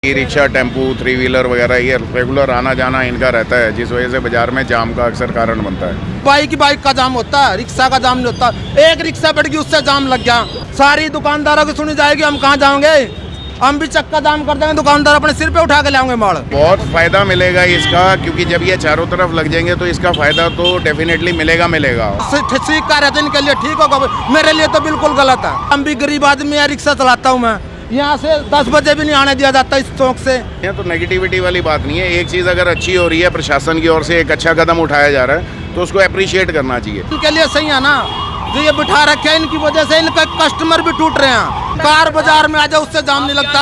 E rickshaw, tempo, three wheeler वगैरह ये regular आना जाना इनका रहता है, जिस वजह से बाजार में जाम का अक्सर कारण बनता है। बाइक का जाम होता है, रिक्शा का जाम नहीं होता। एक रिक्शा बढ़ गई उससे जाम लग गया, सारी दुकानदारों की सुनी जाएगी। हम कहाँ जाओगे? हम भी चक्का जाम कर देंगे, दुकानदार अपने सिर पे उठा के लाएंगे माल। बहुत फायदा मिलेगा इसका, क्योंकि जब ये चारों तरफ लग जाएंगे तो इसका फायदा तो डेफिनेटली मिलेगा। ठीक कह रहे थे, इनके लिए ठीक होगा, मेरे लिए तो बिल्कुल गलत है। हम भी गरीब आदमी है, रिक्शा चलाता हूँ मैं, यहाँ से 10 बजे भी नहीं आने दिया जाता इस चौक से। ये तो नेगेटिविटी वाली बात नहीं है। एक चीज़ अगर अच्छी हो रही है, प्रशासन की ओर से एक अच्छा कदम उठाया जा रहा है, तो उसको अप्रिशिएट करना चाहिए। इनके लिए सही है ना, जो ये बिठा रखे हैं, इनकी वजह से इनका कस्टमर भी टूट रहे हैं। कार बाजार में आ जाए उससे जाम नहीं लगता,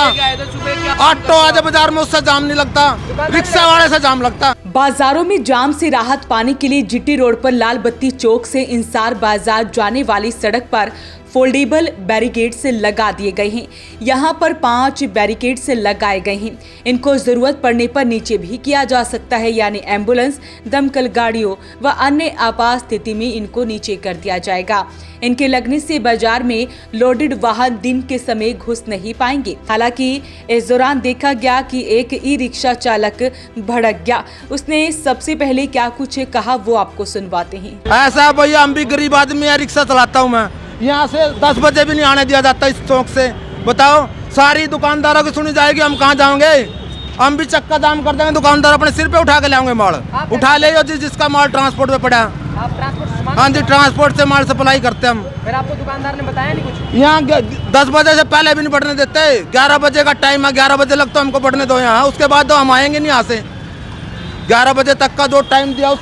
ऑटो आ जाए बाजार में उससे जाम नहीं लगता, रिक्शा वाले से जाम लगता। बाजारों में जाम से राहत पाने के लिए जीटी रोड पर लाल बत्ती चौक से इंसार बाजार जाने वाली सड़क पर फोल्डेबल बैरिकेड से लगा दिए गए हैं। यहाँ पर 5 बैरिकेड से लगाए गए हैं। इनको जरूरत पड़ने पर नीचे भी किया जा सकता है, यानी एम्बुलेंस, दमकल गाड़ियों व अन्य आपात स्थिति में इनको नीचे कर दिया जाएगा। इनके लगने से बाजार में लोडेड वाहन दिन के समय घुस नहीं पाएंगे। हालांकि इस दौरान देखा गया कि एक ई रिक्शा चालक भड़क गया। उसने सबसे पहले क्या कुछ कहा वो आपको सुनवाते हैं। ऐसा भैया, हम भी गरीब आदमी है, रिक्शा चलाता हूँ मैं, यहाँ से 10 बजे भी नहीं आने दिया जाता इस चौक से। बताओ, सारी दुकानदारों की सुनी जाएगी। हम कहाँ जाओगे? हम भी चक्का जाम कर देंगे, दुकानदार अपने सिर पे उठा के लाएंगे माल। उठा ले जिसका माल ट्रांसपोर्ट पे पड़ा। आप ट्रांसपोर्ट? हाँ जी, ट्रांसपोर्ट से माल सप्लाई करते हम। फिर आपको दुकानदार ने बताया नहीं कुछ? यहाँ 10 बजे से पहले भी नहीं बढ़ने देते। 11 बजे का टाइम है, 11 बजे लगता हमको बढ़ने दो यहाँ, उसके बाद तो हम आएंगे नहीं यहाँ से। 11 बजे तक का जो टाइम दिया, उस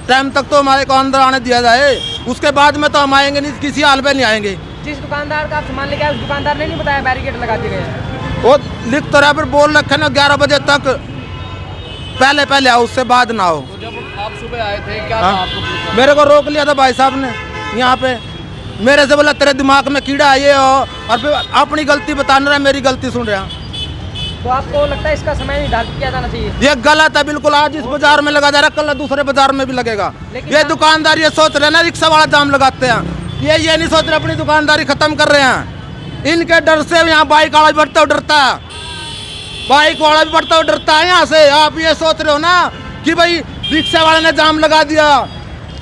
टाइम तक तो हमारे को अंदर आने दिया जाए, उसके बाद में तो हम आएंगे नहीं, किसी हाल पे नहीं आएंगे। जिस दुकानदार का आप सामान लेके आए उस दुकानदार ने नहीं बताया बैरिकेड लगा दिए गए? वो लिख तो रहा, फिर बोल रखे ना 11 बजे तक पहले आओ, उससे बाद ना हो। तो जब आप सुबह आए थे क्या हाँ? था आपको? मेरे को रोक लिया था भाई साहब ने यहाँ पे, मेरे से बोला तेरे दिमाग में कीड़ा है ये, और फिर अपनी गलती बताना रहा, मेरी गलती सुन रहा। तो आपको लगता है इसका समय निर्धारित किया जाना चाहिए? ये गलत है बिल्कुल। आज इस बाजार में लगा जा रहा, कल दूसरे बाजार में भी लगेगा। ये दुकानदार ये सोच रहे ना रिक्शा वाला जाम लगाते हैं, ये नहीं सोच रहे अपनी दुकानदारी खत्म कर रहे हैं। इनके डर से यहाँ बाइक वाला भी बढ़ता हुआ डरता है, बाइक वाला भी बढ़ता हुआ डरता है यहाँ से। आप ये सोच रहे हो ना कि भाई रिक्शा वाले ने जाम लगा दिया,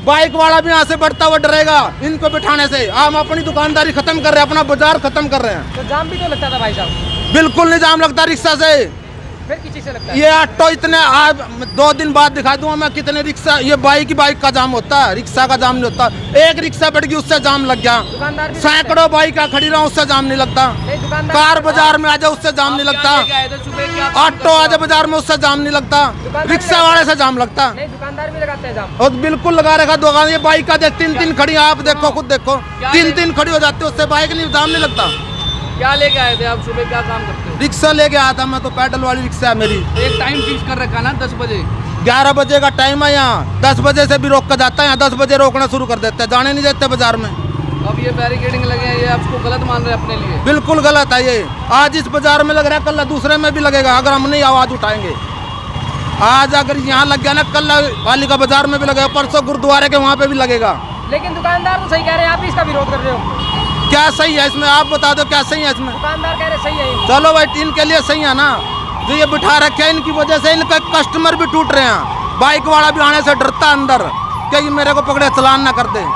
बाइक वाला भी यहाँ से बढ़ता हुआ डरेगा इनको बिठाने से। हम अपनी दुकानदारी खत्म कर रहे हैं, अपना बाजार खत्म कर रहे हैं। तो जाम भी तो लगता था भाई साहब? बिल्कुल नहीं जाम लगता रिक्शा से। फिर किस चीज से लगता है? ये ऑटो इतने 2 दिन बाद दिखा दूंगा मैं कितने रिक्शा, ये बाइक का जाम होता है, रिक्शा का जाम नहीं होता। एक रिक्शा बढ़ गई उससे जाम लग गया, दुकानदार भी सैकड़ों बाइक खड़ी रहा उससे जाम नहीं लगता। दुकानदार कार बाजार में आ जाए उससे जाम नहीं लगता, ऑटो आ जाए बाजार में उससे जाम नहीं लगता, रिक्शा वाले से जाम लगता। नहीं, दुकानदार भी लगाते हैं जाम। और बिल्कुल लगा रखा दुकान। ये बाइक का देख 3 खड़ी, आप देखो, खुद देखो, 3 खड़ी हो जाती है, उससे बाइक नहीं जाम नहीं लगता। क्या लेके आए थे आप सुबह, क्या काम करते हो? रिक्शा लेके आया था मैं, तो पैडल वाली रिक्शा है मेरी। एक टाइम फिक्स कर रखा ना 10 बजे? 11 बजे का टाइम है यहाँ, 10 बजे से भी रोक कर जाता है, यहाँ 10 बजे रोकना शुरू कर देते हैं, जाने नहीं देते बाजार में। अब ये बैरिकेडिंग लगे हैं, ये आपको गलत मान रहे हैं अपने लिए? बिल्कुल गलत है ये। आज इस बाजार में लग रहा है, कल दूसरे में भी लगेगा, अगर हम नहीं आवाज उठाएंगे। आज अगर यहाँ लग गया ना, कल वाली का बाजार में भी लगेगा, परसों गुरुद्वारे के वहाँ पे भी लगेगा। लेकिन दुकानदार तो सही कह रहे हैं, आप भी इसका विरोध कर रहे हो। क्या सही है इसमें? आप बता दो क्या सही है इसमें? दुकानदार कह रहे सही है। चलो भाई, इनके लिए सही है ना, जो ये बिठा रखे हैं, इनकी वजह से इनका कस्टमर भी टूट रहे हैं। बाइक वाला भी आने से डरता अंदर, क्या मेरे को पकड़े चलान ना कर दे।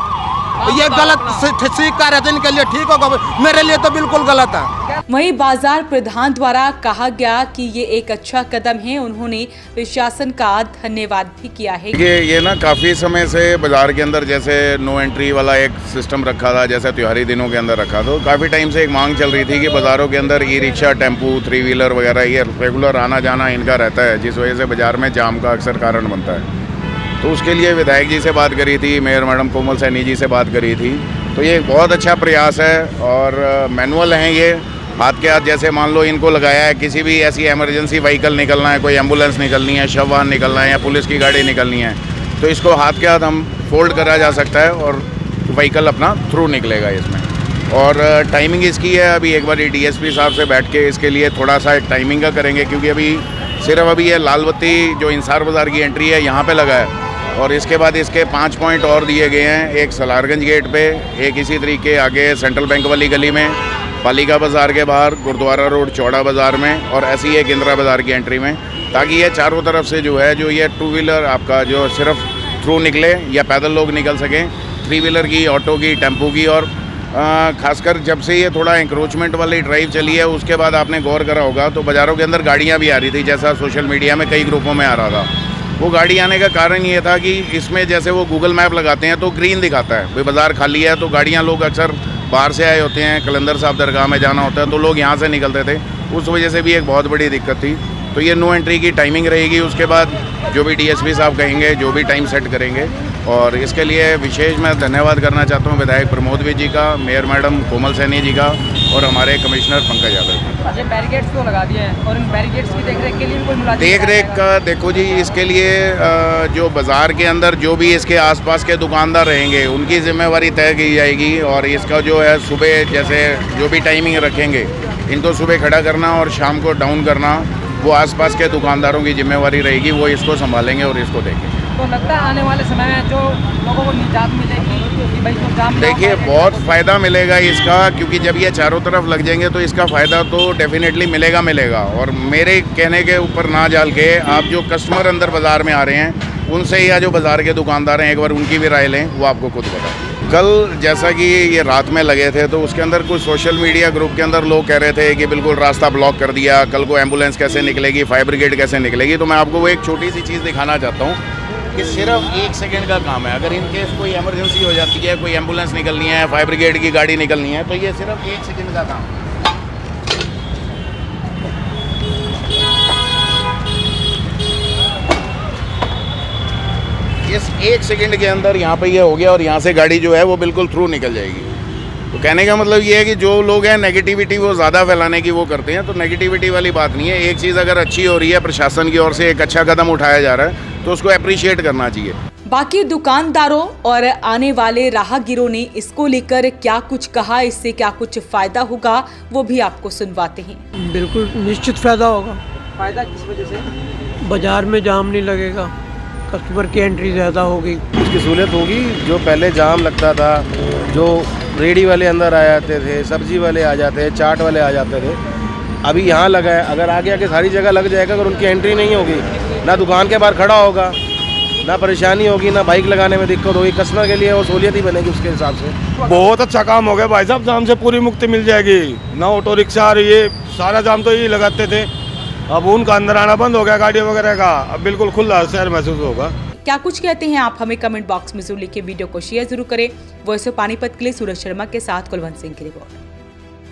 तो ये गलत सीख कर रहे थे, इनके लिए ठीक होगा, मेरे लिए तो बिल्कुल गलत है। वहीं बाजार प्रधान द्वारा कहा गया कि ये एक अच्छा कदम है। उन्होंने प्रशासन का धन्यवाद भी किया है। ये ना काफ़ी समय से बाज़ार के अंदर जैसे नो एंट्री वाला एक सिस्टम रखा था, जैसे त्योहारी दिनों के अंदर रखा, तो काफ़ी टाइम से एक मांग चल रही थी कि बाज़ारों के अंदर e rickshaw, tempo, three wheeler वगैरह ये रेगुलर आना जाना इनका रहता है, जिस वजह से बाज़ार में जाम का अक्सर कारण बनता है। तो उसके लिए विधायक जी से बात करी थी, मेयर मैडम कोमल सैनी जी से बात करी थी। तो ये एक बहुत अच्छा प्रयास है, और मैनुअल हैं ये, हाथ के हाथ। जैसे मान लो इनको लगाया है, किसी भी ऐसी इमरजेंसी व्हीकल निकलना है, कोई एम्बुलेंस निकलनी है, शव वाहन निकलना है, या पुलिस की गाड़ी निकलनी है, तो इसको हाथ के हाथ हम फोल्ड करा जा सकता है और व्हीकल अपना थ्रू निकलेगा इसमें। और टाइमिंग इसकी है, अभी एक बार DSP साहब से बैठ के इसके लिए थोड़ा सा एक टाइमिंग का करेंगे, क्योंकि अभी ये लाल बत्ती जो इंसार बाज़ार की एंट्री है यहाँ पे लगा है, और इसके बाद इसके 5 पॉइंट और दिए गए हैं, एक सलारगंज गेट पे, एक इसी तरीके आगे सेंट्रल बैंक वाली गली में, पालिका बाज़ार के बाहर, गुरुद्वारा रोड चौड़ा बाज़ार में, और ऐसी एक इंदिरा बाज़ार की एंट्री में, ताकि ये चारों तरफ से जो है जो ये 2 व्हीलर आपका जो सिर्फ थ्रू निकले या पैदल लोग निकल सकें, 3 व्हीलर की, ऑटो की, टेम्पो की। और खासकर जब से ये थोड़ा इंक्रोचमेंट वाली ड्राइव चली है उसके बाद आपने गौर करा होगा तो बाज़ारों के अंदर गाड़ियाँ भी आ रही थी, जैसा सोशल मीडिया में कई ग्रुपों में आ रहा था। वो गाड़ी आने का कारण ये था कि इसमें जैसे वो गूगल मैप लगाते हैं तो ग्रीन दिखाता है, भाई बाज़ार खाली है, तो गाड़ियाँ, लोग अक्सर बाहर से आए होते हैं, कलंदर साहब दरगाह में जाना होता है, तो लोग यहाँ से निकलते थे, उस वजह से भी एक बहुत बड़ी दिक्कत थी। तो ये नो एंट्री की टाइमिंग रहेगी, उसके बाद जो भी डीएसपी साहब कहेंगे, जो भी टाइम सेट करेंगे। और इसके लिए विशेष मैं धन्यवाद करना चाहता हूँ विधायक प्रमोद विज जी का, मेयर मैडम कोमल सैनी जी का और हमारे कमिश्नर पंकज यादव जी। अच्छा, बैरिकेड्स क्यों लगा दिए हैं और इन बैरिकेड्स की देखरेख के लिए भी कोई मुलाजिम देख रेख का देखो जी, इसके लिए जो बाज़ार के अंदर जो भी इसके आसपास के दुकानदार रहेंगे उनकी जिम्मेवारी तय की जाएगी। और इसका जो है सुबह जैसे जो भी टाइमिंग रखेंगे, इनको सुबह खड़ा करना और शाम को डाउन करना, वो आसपास के दुकानदारों की जिम्मेवारी रहेगी, वो इसको संभालेंगे और इसको देखेंगे। तो लगता है आने वाले समय में जो लोगों को निजात मिलेगी कि भाई तो जाम, देखिए बहुत फ़ायदा मिलेगा इसका, क्योंकि जब ये चारों तरफ लग जाएंगे तो इसका फ़ायदा तो डेफिनेटली मिलेगा। और मेरे कहने के ऊपर ना डाल के आप जो कस्टमर अंदर बाज़ार में आ रहे हैं उनसे या जो बाज़ार के दुकानदार हैं एक बार उनकी भी राय लें, वो आपको खुद बताएं। कल जैसा कि ये रात में लगे थे तो उसके अंदर कुछ सोशल मीडिया ग्रुप के अंदर लोग कह रहे थे कि बिल्कुल रास्ता ब्लॉक कर दिया, कल को एम्बुलेंस कैसे निकलेगी, फायर ब्रिगेड कैसे निकलेगी। तो मैं आपको वो एक छोटी सी चीज़ दिखाना चाहता हूँ कि सिर्फ 1 सेकंड का काम है। अगर इन केस कोई इमरजेंसी हो जाती है, कोई एम्बुलेंस निकलनी है, फायर ब्रिगेड की गाड़ी निकलनी है, तो ये सिर्फ 1 सेकंड का काम है। इस 1 सेकंड के अंदर यहाँ पे ये हो गया और यहाँ से गाड़ी जो है वो बिल्कुल थ्रू निकल जाएगी। तो कहने का मतलब ये है कि जो लोग हैं नेगेटिविटी वो ज़्यादा फैलाने की वो करते हैं, तो नेगेटिविटी वाली बात नहीं है। एक चीज़ अगर अच्छी हो रही है, प्रशासन की ओर से एक अच्छा कदम उठाया जा रहा है, तो उसको अप्रिशिएट करना चाहिए। बाकी दुकानदारों और आने वाले राहगीरों ने इसको लेकर क्या कुछ कहा, इससे क्या कुछ फायदा होगा, वो भी आपको सुनवाते हैं। बिल्कुल निश्चित फ़ायदा होगा। फायदा किस वजह से? बाज़ार में जाम नहीं लगेगा, कस्टमर की एंट्री ज़्यादा होगी, उसकी सहूलियत होगी। जो पहले जाम लगता था, जो रेडी वाले अंदर आ जाते थे, सब्जी वाले आ जाते थे, चाट वाले आ जाते थे, अभी यहाँ लगा है। अगर आगे आके सारी जगह लग जाएगा, अगर उनकी एंट्री नहीं होगी, ना दुकान के बाहर खड़ा होगा, ना परेशानी होगी, ना बाइक लगाने में दिक्कत होगी, कस्टमर के लिए वो सहूलियत ही बनेगी उसके हिसाब से। बहुत अच्छा काम हो गया भाई साहब, जाम से पूरी मुक्ति मिल जाएगी। ना ऑटो रिक्शा आ रही है, सारा जाम तो यही लगाते थे, अब उनका अंदर आना बंद हो गया गाड़ी वगैरह का, अब बिल्कुल खुला शहर महसूस होगा। क्या कुछ कहते हैं आप हमें कमेंट बॉक्स में जरूर लिखिए, वीडियो को शेयर जरूर करें। वॉइस ऑफ पानीपत के लिए सूरज शर्मा के साथ कुलवंत सिंह की रिपोर्ट।